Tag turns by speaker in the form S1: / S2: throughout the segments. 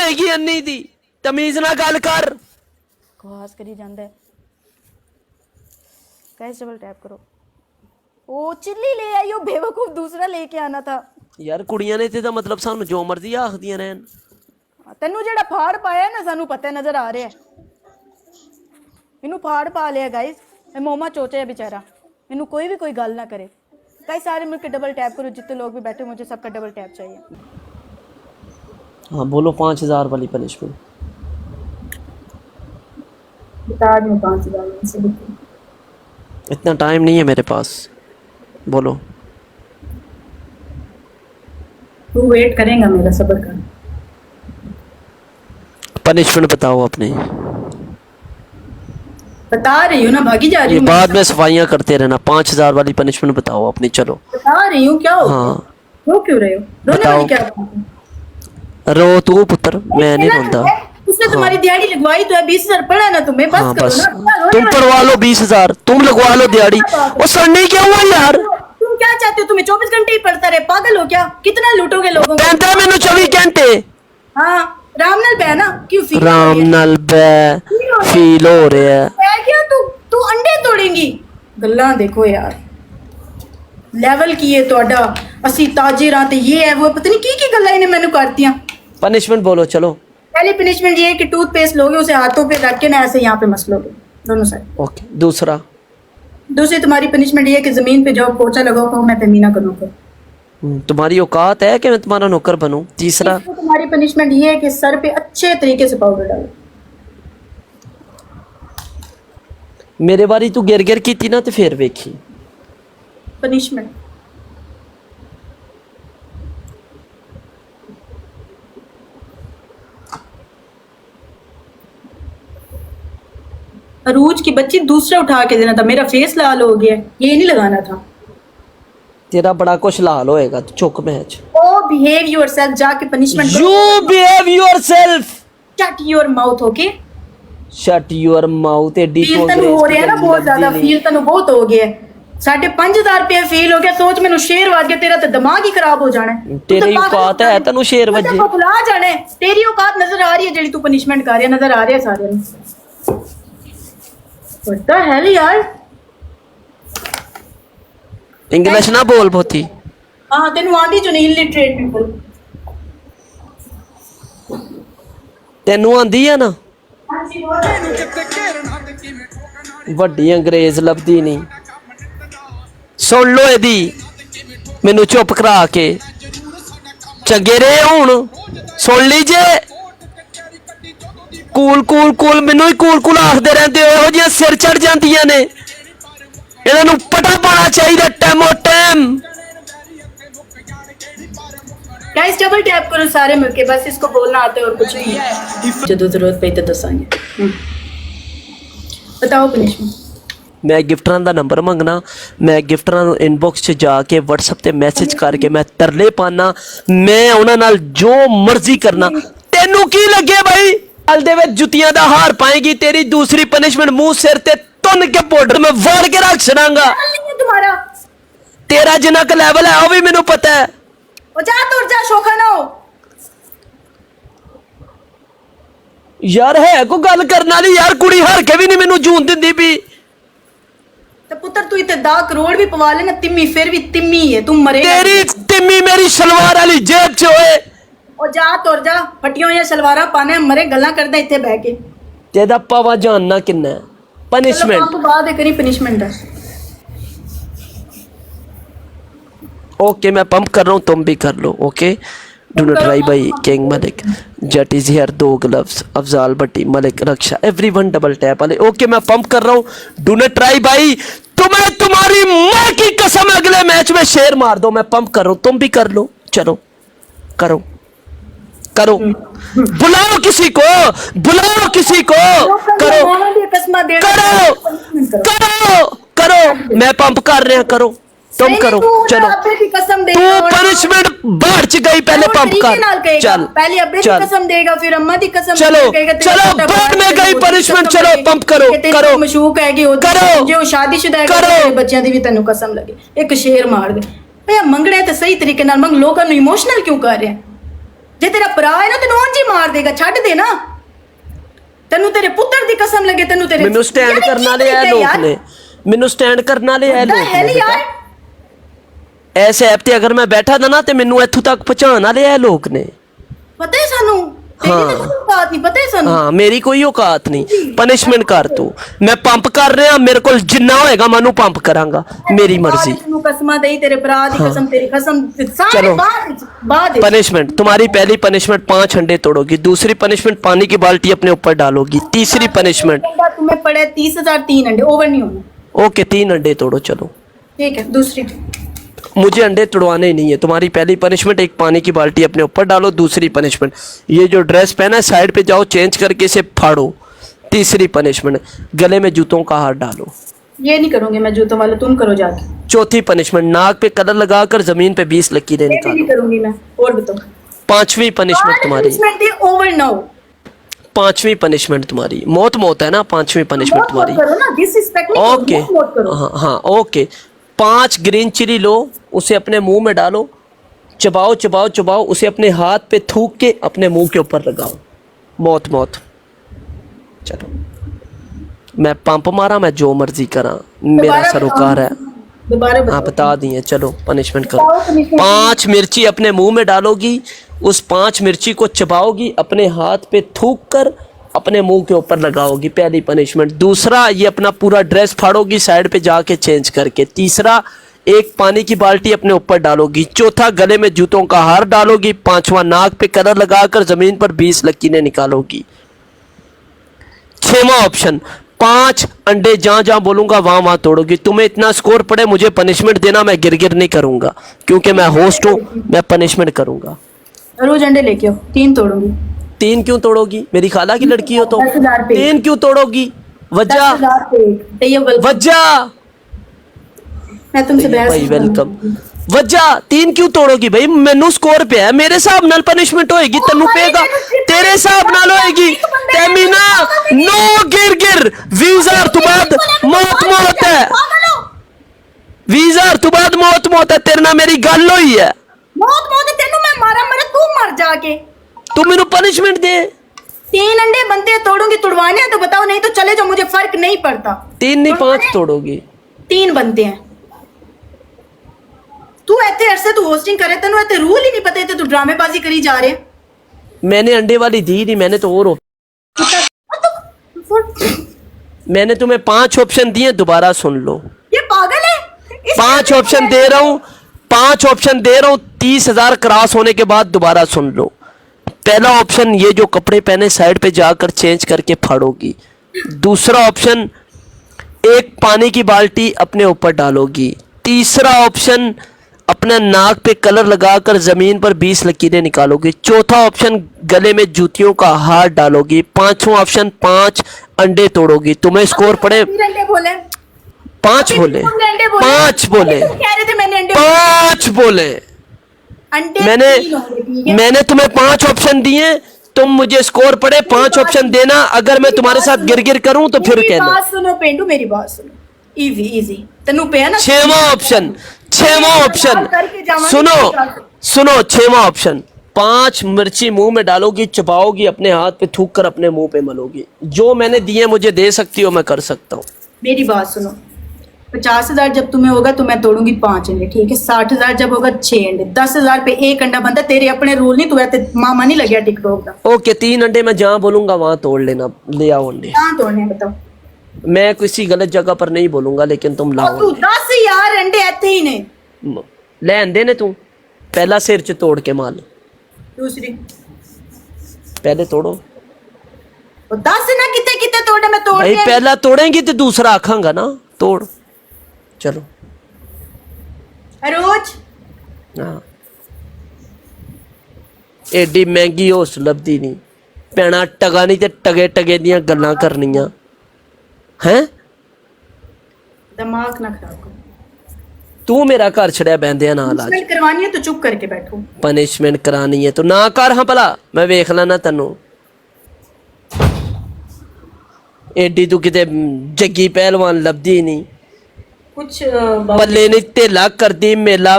S1: होएगी अन्नी दी तमीज ना गल कर
S2: बकवास करी जांदा है। गाइस डबल टैप करो। ओ चिल्ली ले आई, ओ बेवकूफ दूसरा लेके आना था।
S1: यार कुड़ियां ने ते मतलब सानू जो मर्जी आखदियां रहन।
S2: तेनू जेड़ा फाड़ पाया ना सानू पता नजर आ रहा है। इनू फाड़ पा लिया गाइस, मैं मोमा चोचे है बेचारा, इनू कोई भी कोई गल ना करे। गाइस सारे मिलकर डबल टैप करो, जितने लोग भी बैठे मुझे सबका डबल टैप चाहिए।
S1: हाँ बोलो 5000 वाली पनिशमेंट
S3: बता दूं 5000 में से लिखो।
S1: इतना टाइम नहीं है मेरे पास बोलो।
S3: तू वेट करेगा मेरा, सब्र कर।
S1: पनिशमेंट बताओ अपनी।
S3: बता रही हूँ ना, भागी जा रही
S1: ये
S3: हूँ।
S1: बाद में सफाइयां करते रहना। 5000 वाली पनिशमेंट बताओ अपनी। चलो
S3: बता रही हूँ, क्या हो
S1: हाँ
S3: रो क्यों रहे हो? रोने
S1: बताओ।
S3: वाली क्या बात है?
S1: रो तू पुत्र, मैं नहीं रोंदा।
S3: उसने तुम्हारी दिहाड़ी लगवाई तो है, 20,000 पड़ा ना तुम्हें, बस
S1: हाँ
S3: करो
S1: बस
S3: ना। रोने
S1: तुम
S3: वाली
S1: पढ़वा लो 20,000, तुम लगवा लो दिहाड़ी। वो सड़ने क्या हुआ यार?
S3: तुम क्या चाहते हो? तुम्हें 24 घंटे ही पड़ता रहे? पागल हो क्या? कितना लूटोगे लोगों को?
S1: कहता है मैंने 24 घंटे।
S3: हाँ राम नाल बह ना, क्यों फील
S1: राम नाल बे फील हो रहा है।
S3: क्या तू तू अंडे तोड़ेंगी? गल्ला देखो यार, लेवल की है तोड़ा। असी ताजे राते ये है वो, पता नहीं की गल्ला इन्हें मैंने करतियां।
S1: पनिशमेंट बोलो चलो।
S3: पहली पनिशमेंट ये है कि टूथपेस्ट लोगे, उसे हाथों पे रख के ना ऐसे यहाँ पे मसलोगे दोनों साइड।
S1: ओके दूसरा।
S3: दूसरी तुम्हारी पनिशमेंट ये है कि जमीन पे जाओ, पोछा लगाओ, कहो मैं तमीना करूँगा।
S1: तुम्हारी औकात है कि मैं तुम्हारा नौकर बनूं? तीसरा।
S3: तुम्हारी पनिशमेंट ये है कि सर पे अच्छे तरीके से पाउडर डालो।
S1: मेरे बारी तू गिर गिर की ना तो फिर वेखी
S3: पनिशमेंट। अरूज की बच्ची दूसरा उठा के देना था, मेरा फेस लाल हो गया, ये नहीं लगाना था।
S1: तेरा बड़ा कुछ लाल होएगा। तू चुक मैच।
S3: ओ बिहेव योरसेल्फ, जाके punishment
S1: you behave yourself.
S3: Shut your mouth. Okay
S1: shut your mouth. एडी
S3: फील तन हो रहा है ना बहुत ज्यादा, फील तन बहुत हो गया। 5,500 रुपया फील हो गया। सोच मैनू शेर वज गया, तेरा तो दिमाग ही खराब हो जाना है।
S1: तेरी औकात है तेनू शेर वजे?
S3: भुला जाना है। तेरी औकात नजर आ रही है जेडी तू पनिशमेंट कर रहा है, नजर आ रहा है सारे नू। व्हाट द हेल यार।
S1: इंग्लिश ना बोल बहुती।
S3: हाँ तेनू आंदी जो नहीं, इलिटरेट पीपल।
S1: तेनू आंदी है ना? ਵੱਡੀ ਅੰਗਰੇਜ਼ ਲੱਭਦੀ ਨਹੀਂ। ਸੁਣ ਲੋ ਇਹਦੀ, ਮੈਨੂੰ ਚੁੱਪ ਕਰਾ ਕੇ ਚੰਗੇ ਰਹੇ ਹੁਣ। ਸੁਣ ਲਈ ਜੇ ਕੂਲ ਕੂਲ ਕੂਲ, ਮੈਨੂੰ ਹੀ ਕੂਲ ਕੂਲ ਆਖਦੇ ਰਹਿੰਦੇ ਹੋ। ਇਹੋ ਜਿਹੀਆਂ ਸਿਰ ਚੜ ਜਾਂਦੀਆਂ ਨੇ, ਇਹਨਾਂ ਨੂੰ ਪਤਾ ਪਾਉਣਾ ਚਾਹੀਦਾ ਟੈਮੋ ਟੈਮ।
S3: गाइस डबल टैप करो सारे मिलके, बस इसको बोलना आता है और कुछ नहीं। जो जरूरत पई तो दसांगे। बताओ पनिशमेंट।
S1: मैं गिफ्टरां ਦਾ ਨੰਬਰ ਮੰਗਣਾ। ਮੈਂ ਗਿਫਟਰਾਂ ਨੂੰ ਇਨਬਾਕਸ 'ਚ ਜਾ ਕੇ WhatsApp ਤੇ ਮੈਸੇਜ ਕਰਕੇ ਮੈਂ ਤਰਲੇ ਪਾਣਾ। ਮੈਂ ਉਹਨਾਂ ਨਾਲ ਜੋ ਮਰਜ਼ੀ ਕਰਨਾ। ਤੈਨੂੰ ਕੀ ਲੱਗੇ ਬਾਈ? ਹਾਲ ਦੇ ਵਿੱਚ ਜੁੱਤੀਆਂ ਦਾ ਹਾਰ ਪਾਏਗੀ। ਤੇਰੀ ਦੂਸਰੀ ਪਨਿਸ਼ਮੈਂਟ ਮੂੰਹ ਸਿਰ ਤੇ ਤੁੰਨ ਕੇ ਪਾਊਡਰ ਮੈਂ ਵਾੜ ਕੇ ਰੱਖ ਛੜਾਂਗਾ।
S3: तुम्हारा
S1: ਤੇਰਾ ਜਿੰਨਾ ਕ ਲੈਵਲ ਹੈ ਉਹ ਵੀ ਮੈਨੂੰ ਪਤਾ ਹੈ।
S3: जा तो जा, शोखा ना हो
S1: यार है को गल करने वाली यार। कुड़ी हार के भी नहीं मैनू जून दिंदी भी।
S3: तो पुत्र तू इतने 10 करोड़ भी पवा लेना, तिम्मी फिर भी तिम्मी है, तुम मरेगा।
S1: तेरी तिम्मी मेरी सलवार वाली जेब च होए।
S3: ओ जा तुर जा, फटियों या सलवारा पाने मरे, गल्ला करदा इत्थे बैठ के।
S1: तेदा पावा जानना किन्ना पनिशमेंट।
S3: चलो बाद करी पनिशमेंट है।
S1: ओके मैं पंप कर रहा हूँ, तुम भी कर लो। Okay do not try bye King Malik. जट is here 2 gloves. Afzal Bhatti Malik रक्षा एवरीवन डबल टैप वाले। ओके मैं पंप कर रहा हूँ। Do not try bye. तुम्हें तुम्हारी माँ की कसम अगले मैच में शेर मार दो। मैं पंप कर रहा हूँ, तुम भी कर लो। चलो करो करो, बुलाओ किसी को, बुलाओ किसी को। करो करो करो करो, मैं पंप कर रहा। करो तुम करो। चलो तू पनिशमेंट बाहर च गई, पहले पंप कर। चल
S3: पहले अब्बे की कसम देगा, फिर अम्मा की कसम।
S1: चलो चलो बाद में गई पनिशमेंट। चलो पंप करो करो
S3: मशूक है कि
S1: करो
S3: जो शादीशुदा है,
S1: करो।
S3: बच्चों की भी तेनू कसम लगे, एक शेर मार दे। भैया मंगड़े तो सही तरीके नाल मंग, लोगों को इमोशनल क्यों कर रहे हैं? ਜੇ ਤੇਰਾ ਭਰਾ ਹੈ ਨਾ ਤੈਨੂੰ ਉਂਝ ਹੀ ਮਾਰ ਦੇਗਾ ਛੱਡ ਦੇ ਨਾ ਤੈਨੂੰ ਤੇਰੇ ਪੁੱਤਰ ਦੀ ਕਸਮ ਲੱਗੇ ਤੈਨੂੰ ਤੇਰੇ
S1: ਮੈਨੂੰ ਸਟੈਂਡ ਕਰਨ ਵਾਲੇ ਇਹ ਲੋਕ ਨੇ ਮੈਨੂੰ ਸਟੈਂਡ ਕਰਨ ਵਾਲੇ ਇਹ ਲੋਕ
S3: ਹੈਲ
S1: ਨੇ
S3: ਯਾਰ
S1: ਇਸ ਐਪ ਤੇ ਅਗਰ ਮੈਂ ਬੈਠਾ था ना ਤੇ ਮੈਨੂੰ ਇੱਥੋਂ ਤੱਕ ਪਹੁੰਚਾਉਣ ਵਾਲੇ ਇਹ ਲੋਕ ਨੇ
S3: ਪਤਾ ਹੈ ਸਾਨੂੰ ਤੇਰੀ ਤਾਂ ਕੋਈ ਬਾਤ ਨਹੀਂ ਪਤਾ ਹੈ ਸਾਨੂੰ
S1: हाँ मेरी कोई औकात नहीं पनिशमेंट कर तू मैं पंप कर रहा मेरे को जिन्ना होएगा मैं पंप करांगा मेरी मर्जी
S3: ਤੈਨੂੰ ਕਸਮਾਂ ਦੇਈ ਤੇਰੇ ਭਰਾ ਦੀ ਕਸਮ ਤੇਰੀ ਕਸਮ ਸਾਰੇ
S1: चलो।
S3: ਬਾਅਦ
S1: पनिशमेंट तुम्हारी पहली पनिशमेंट 5 अंडे तोड़ोगी दूसरी पनिशमेंट पानी की बाल्टी अपने ऊपर डालोगी तीसरी पनिशमेंट
S3: तुम्हें पड़े 30,000 3 अंडे ओवर नहीं होना
S1: ओके 3 अंडे तोड़ो चलो
S3: ठीक है दूसरी
S1: मुझे अंडे तुड़वाने नहीं है तुम्हारी पहली पनिशमेंट एक पानी की बाल्टी अपने ऊपर डालो दूसरी पनिशमेंट ये जो ड्रेस पहना है साइड पे जाओ चेंज करके इसे फाड़ो तीसरी पनिशमेंट गले में जूतों का हार डालो
S3: ये नहीं करूंगी मैं जूतों वाला तुम करो जाके
S1: चौथी पनिशमेंट नाक पे कलर लगाकर जमीन पे 20 लकीरें
S3: ये भी
S1: निकालो
S3: नहीं करूंगी मैं और बताओ
S1: पांचवी पनिशमेंट तुम्हारी
S3: ओवर नाउ
S1: पांचवी पनिशमेंट तुम्हारी मौत है ना पांचवी पनिशमेंट तुम्हारी
S3: करो ना डिसरिस्पेक्ट
S1: ओके
S3: मत करो
S1: हाँ ओके 5 ग्रीन चिली लो उसे अपने मुंह में डालो चबाओ चबाओ चबाओ उसे अपने हाथ पे थूक के अपने मुंह के ऊपर लगाओ मौत चलो मैं पंप मारा मैं जो मर्जी करा मेरा
S3: दोबारा
S1: सरोकार है
S3: दोबारा
S1: हाँ
S3: बताओ
S1: बता दिए चलो पनिशमेंट करो
S3: बताओ punishment।
S1: 5 मिर्ची अपने मुंह में डालोगी उस 5 मिर्ची को चबाओगी अपने हाथ पे थूक कर अपने मुंह के ऊपर लगाओगी पहली पनिशमेंट दूसरा ये अपना पूरा ड्रेस फाड़ोगी साइड पे जाके चेंज करके तीसरा एक पानी की बाल्टी अपने ऊपर डालोगी चौथा गले में जूतों का हार डालोगी पांचवा नाक पे कलर लगाकर जमीन पर 20 लकीरें निकालोगी छठवां ऑप्शन 5 अंडे जहां बोलूंगा वहां तोड़ोगी तुम्हें इतना स्कोर पड़े मुझे पनिशमेंट देना मैं गिर नहीं करूंगा क्योंकि मैं होस्ट हूं मैं पनिशमेंट करूंगा
S3: रोज अंडे लेके आओ 3 तोड़ूंगी
S1: 3 क्यों तोड़ोगी मेरी खाला की लड़की हो तो
S3: 10,000 पे।
S1: 3 क्यों तोड़ोगी वजह
S3: 10,000 पे एक। ते ये
S1: वजह
S3: मैं तुमसे बहस
S1: भाई
S3: नहीं
S1: वेलकम
S3: करूंगी।
S1: वजह 3 क्यों तोड़ोगी भाई मैनू स्कोर पे है मेरे हिसाब नाल पनिशमेंट होएगी तन्नू पेगा तेरे हिसाब नाल होएगी तैमीना नो गिर 20,000 तो बाद मौत है 20,000 तो बाद मौत है तेरे नाल मेरी गल हुई है
S3: मौत तेनू मैं मारा मरे तू मर जाके
S1: तू मेनू पनिशमेंट दे
S3: 3 अंडे बनते हैं, तोड़ूंगी तुड़वाने हैं तो बताओ नहीं तो चले जाओ मुझे फर्क नहीं पड़ता
S1: 3 नहीं 5 तोड़ोगी
S3: 3 बनते हैं तू ऐसे अरसे तू होस्टिंग करे तेनू ऐसे रूल ही नहीं पता ते तू ड्रामेबाजी करी जा रहे
S1: मैंने अंडे वाली दी नहीं मैंने तो और मैंने तुम्हें 5 ऑप्शन दिए दोबारा सुन लो
S3: ये पागल है
S1: 5 ऑप्शन दे रहा हूँ 5 ऑप्शन दे रहा हूँ 30,000 क्रॉस होने के बाद दोबारा सुन लो पहला ऑप्शन ये जो कपड़े पहने साइड पे जाकर चेंज करके फाड़ोगी दूसरा ऑप्शन एक पानी की बाल्टी अपने ऊपर डालोगी तीसरा ऑप्शन अपने नाक पे कलर लगाकर जमीन पर 20 लकीरें निकालोगी चौथा ऑप्शन गले में जूतियों का हार डालोगी पांचवा ऑप्शन 5 अंडे तोड़ोगी तुम्हें स्कोर पड़े
S3: अंडे बोले
S1: 5 बोले 5 बोले
S3: कह रहे थे मैंने अंडे
S1: 5 बोले
S3: अंडे
S1: मैंने
S3: 3 होंगे, ठीक है?
S1: मैंने तुम्हें 5 ऑप्शन दिए तुम मुझे स्कोर पड़े 5 ऑप्शन देना अगर मैं तुम्हारे साथ गिर करूं तो फिर
S3: मेरी
S1: कहना
S3: बात सुनो पेंडू मेरी बात सुनो इजी तेनू पे है ना
S1: 6वां ऑप्शन सुनो 6वां ऑप्शन 5 मिर्ची मुंह में डालोगी चबाओगी अपने हाथ पे थूक कर अपने मुंह पे मलोगी जो मैंने दिए मुझे दे सकती हो मैं कर सकता हूँ
S3: मेरी बात सुनो 50,000 जब तुम्हें होगा तो मैं तोड़ूंगी 5 अंडे ठीक है 60,000 जब होगा 6 अंडे 10,000 पे एक अंडा बनता तेरे अपने रूल नहीं तू ऐसे मामा नहीं लगे टिकटॉक का
S1: ओके 3 अंडे मैं जहाँ बोलूंगा वहां तोड़ लेना ले आओ अंडे
S3: कहाँ तोड़ने हैं बताओ
S1: मैं किसी गलत जगह पर नहीं बोलूंगा लेकिन तुम लाओ
S3: तू 10 यार अंडे ऐसे ही ने
S1: ले आंदे ने तू पहला सिर च तोड़ के माल
S3: दूसरी
S1: पहले तोड़ो
S3: तो 10 ना कितने कितने तोड़े मैं तोड़
S1: भाई
S3: दिया।
S1: पहला तोड़ेंगी तो दूसरा आखांगा ना तोड़ चलो
S3: रोज
S1: हाँ एडी महंगी होस लभदी नहीं भैना टगा नहीं ते टगे दियां गल्लां करनियां हैं
S3: दिमाग ना खराब करो
S1: तू मेरा घर छड़िया बहंदिया नाल आज
S3: पनिशमेंट करवानी है तो चुप करके बैठो
S1: पनिशमेंट करानी है तो ना कर हाँ भला मैं वेख लेना तेनू एडी तू किते जग्गी पहलवान लभदी नहीं
S3: कुछ
S1: पल्ले नहीं ढेला करदी मेला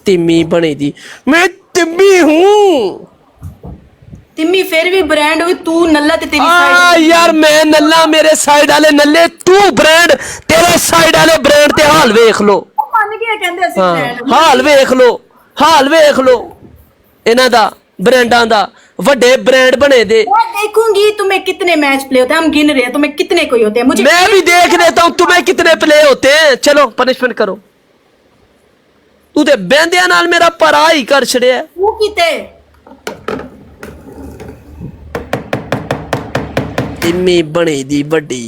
S1: तिम्मी बनी दी मैं तिम्मी हूँ
S3: तिम्मी फिर भी ब्रांड हुई तू नल्ला ते तेरी
S1: यार मैं नल्ला मेरे साइड वाले नल्ले तू ब्रांड तेरे साइड वाले ब्रांड ते हाल वेख लो
S3: ਮੰਨ ਗਿਆ ਕਹਿੰਦੇ ਅਸੀਂ
S1: हाँ
S3: brand।
S1: हाल वेख लो इन्हां दा ब्रांडां दा वड्डे ब्रांड बने दे
S3: मैं देखूंगी तुम्हें कितने मैच प्ले होते हैं, हम गिन रहे हैं तुम्हें कितने कोई होते हैं मुझे
S1: मैं भी देख लेता हूँ तुम्हें कितने प्ले होते हैं चलो पनिशमेंट करो तू ते बेंदिया नाल मेरा परा ही कर छड़िया
S3: तू कीते
S1: तिम्मी बनी दी वड्डी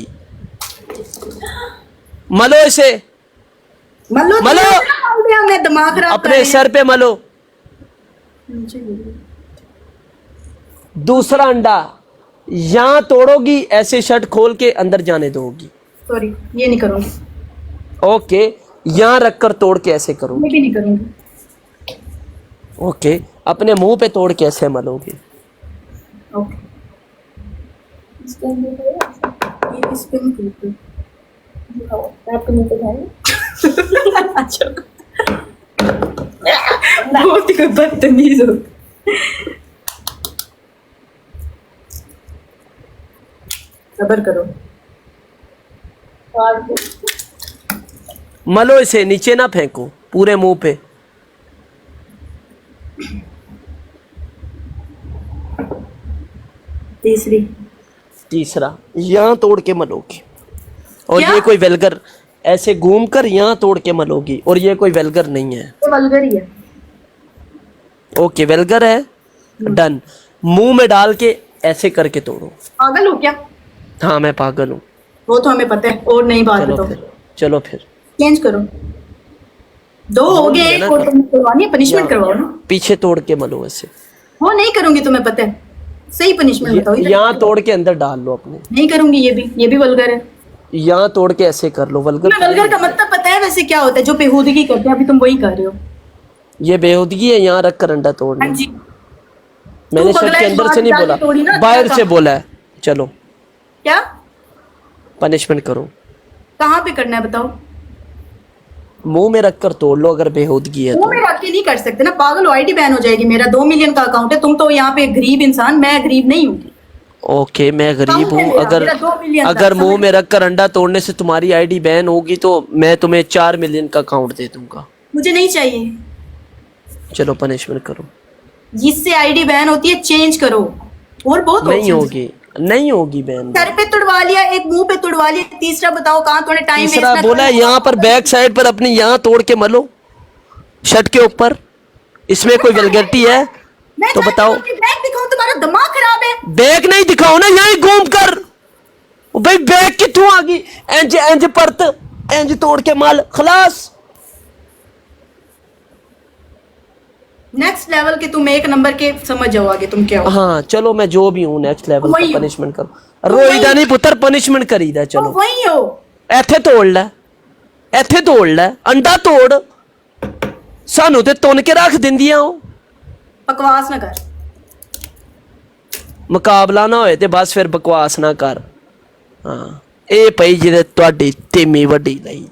S1: मलो इसे
S3: मल्लो
S1: मल्लो।
S3: मैं दिमाग खराब
S1: अपने सर पे मलो दूसरा अंडा यहां तोड़ोगी ऐसे शर्ट खोल के अंदर जाने दोगी
S3: सॉरी ये नहीं करूंगी,
S1: ओके यहां रखकर तोड़ के ऐसे करो
S3: मैं भी नहीं करूंगी।
S1: ओके अपने मुंह पे तोड़ के ऐसे मलोगे
S3: ओके ये इस पे नहीं करती। आपके मुंह पे है अच्छा बहुत ही बदतमीज हो। सबर करो
S1: मलो इसे नीचे ना फेंको पूरे मुंह पे तीसरा यहाँ तोड़ के मलोगी और
S3: क्या?
S1: ये कोई वेलगर ऐसे घूम कर यहाँ तोड़ के मलोगी और ये कोई वेलगर नहीं है
S3: तो वल्गर ही है।
S1: ओके वेलगर है डन मुंह में डाल के ऐसे करके तोड़ो
S3: पागल हो क्या?
S1: हाँ मैं पागल हूँ
S3: वो तो हमें पता है और नहीं बात
S1: चलो
S3: बताओ।
S1: फिर चलो फिर
S3: चेंज करो, दो हो गए, एक और तुमने करवानी है, पनिशमेंट करवाओ ना।
S1: पीछे तोड़ के मलो ऐसे
S3: वो नहीं करूंगी तुम्हें पता है, सही पनिशमेंट बताओ। इधर
S1: यहाँ तोड़ के अंदर डाल लो अपने
S3: नहीं करूंगी, ये भी वल्गर है।
S1: यहाँ तोड़ के ऐसे कर लो वल्गर
S3: तुम्हें वल्गर का मतलब पता है वैसे क्या होता है? जो बेहूदगी करते हैं, अभी तुम वही कर रहे हो।
S1: ये बेहूदगी है यहाँ रख कर अंडा तोड़ना
S3: हाँ जी,
S1: मैंने
S3: तू
S1: शर्ट के
S3: बगला
S1: अंदर
S3: बाहर
S1: से नहीं
S3: जाके
S1: बोला
S3: तोड़ी ना,
S1: बाहर
S3: क्या
S1: से
S3: काम?
S1: बोला है चलो
S3: क्या
S1: पनिशमेंट करो
S3: कहाँ पे करना है बताओ?
S1: मुंह में रख कर तोड़ लो अगर बेहूदगी है
S3: मुंह
S1: तो
S3: में रख के नहीं कर सकते ना, पागल, आईडी बैन हो जाएगी। मेरा 2 मिलियन का अकाउंट है, तुम तो यहाँ पे गरीब इंसान, मैं गरीब नहीं हूँ।
S1: ओके मैं गरीब
S3: अकाउंट है
S1: हूँ
S3: मेरा,
S1: अगर
S3: मेरा 2 मिलियन
S1: अगर
S3: का,
S1: मुंह
S3: समझ-
S1: में रख कर अंडा तोड़ने से तुम्हारी आईडी बैन होगी तो मैं तुम्हें 4 मिलियन का अकाउंट दे दूंगा
S3: मुझे नहीं चाहिए।
S1: चलो पनिशमेंट करो
S3: जिससे आईडी बैन होती है चेंज करो, और बहुत
S1: नहीं
S3: options हैं।
S1: नहीं होगी बैन
S3: सर पे तुड़वा लिया, एक मुंह पे तुड़वा लिया, तीसरा बताओ कहाँ थोड़े टाइम
S1: तीसरा बोला है यहाँ पर बैक साइड पर अपनी यहाँ तोड़ के मलो शर्ट के ऊपर इसमें कोई वल्गैरिटी है तो बताओ
S3: बैग दिखाओ, तुम्हारा दिमाग खराब है।
S1: बैग नहीं दिखाओ ना यहीं घूम कर ओ भाई बैग कितों आ गई इंज इंज परत इंज तोड़ के माल खलास
S3: नेक्स्ट लेवल के तुम 1 नंबर के समझ जाओ आगे तुम क्या हो।
S1: हाँ चलो मैं जो भी हूँ नेक्स्ट लेवल
S3: वही
S1: का
S3: हो।
S1: पनिशमेंट करो रोईदा नहीं पुत्र पनिशमेंट करीदा
S3: तुम
S1: चलो
S3: वही हो।
S1: ਇੱਥੇ ਤੋੜ ਲੈ ਅੰਡਾ ਤੋੜ ਸਾਨੂੰ ਤੇ ਤੁੰਨ ਕੇ ਰੱਖ ਦਿੰਦੀਆਂ ਉਹ
S3: बकवास ना कर।
S1: ਮੁਕਾਬਲਾ ਨਾ ਹੋਏ ਤੇ ਬਸ ਫਿਰ ਬਕਵਾਸ ਨਾ ਕਰ ਹਾਂ ਇਹ ਪਈ ਜਿਹਦੇ ਤੁਹਾਡੀ ਤੇਮੀ ਵੱਡੀ ਲਈ